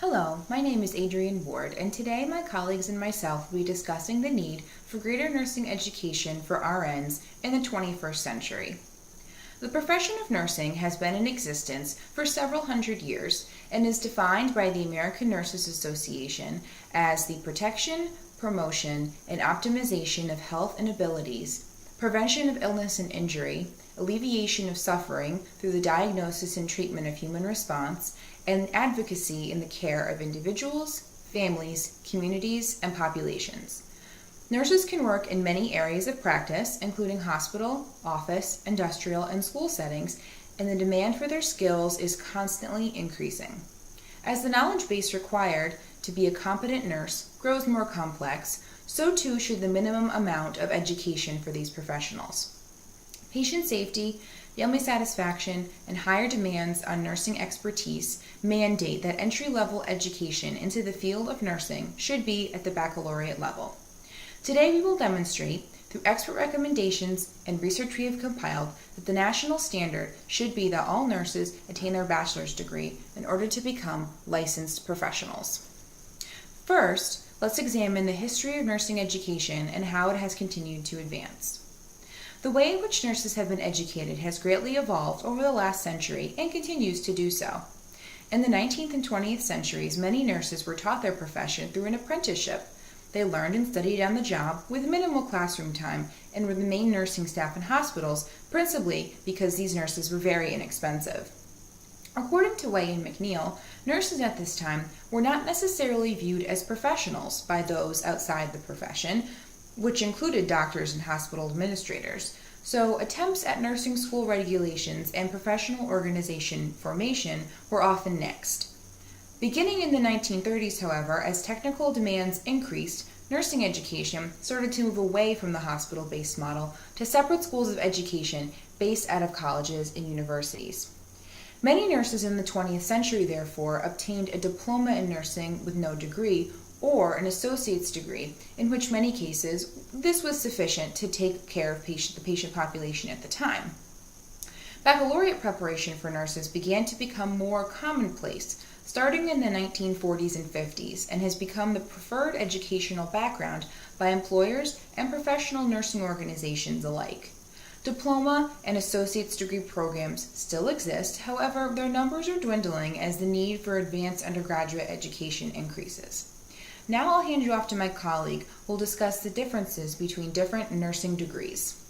Hello, my name is Adrienne Ward, and today my colleagues and myself will be discussing the need for greater nursing education for RNs in the 21st century. The profession of nursing has been in existence for several hundred years and is defined by the American Nurses Association as the protection, promotion, and optimization of health and abilities, prevention of illness and injury, alleviation of suffering through the diagnosis and treatment of human response, and advocacy in the care of individuals, families, communities, and populations. Nurses can work in many areas of practice, including hospital, office, industrial, and school settings, and the demand for their skills is constantly increasing. As the knowledge base required to be a competent nurse grows more complex, so too should the minimum amount of education for these professionals. Patient safety, family satisfaction, and higher demands on nursing expertise mandate that entry-level education into the field of nursing should be at the baccalaureate level. Today we will demonstrate, through expert recommendations and research we have compiled, that the national standard should be that all nurses attain their bachelor's degree in order to become licensed professionals. First, let's examine the history of nursing education and how it has continued to advance. The way in which nurses have been educated has greatly evolved over the last century and continues to do so. In the 19th and 20th centuries, many nurses were taught their profession through an apprenticeship. They learned and studied on the job with minimal classroom time and were the main nursing staff in hospitals, principally because these nurses were very inexpensive. According to Way and McNeil, nurses at this time were not necessarily viewed as professionals by those outside the profession, which included doctors and hospital administrators. So attempts at nursing school regulations and professional organization formation were often nixed. Beginning in the 1930s, however, as technical demands increased, nursing education started to move away from the hospital-based model to separate schools of education based out of colleges and universities. Many nurses in the 20th century, therefore, obtained a diploma in nursing with no degree or an associate's degree, in which many cases this was sufficient to take care of the patient population at the time. Baccalaureate preparation for nurses began to become more commonplace starting in the 1940s and 50s and has become the preferred educational background by employers and professional nursing organizations alike. Diploma and associate's degree programs still exist, however, their numbers are dwindling as the need for advanced undergraduate education increases. Now I'll hand you off to my colleague who will discuss the differences between different nursing degrees.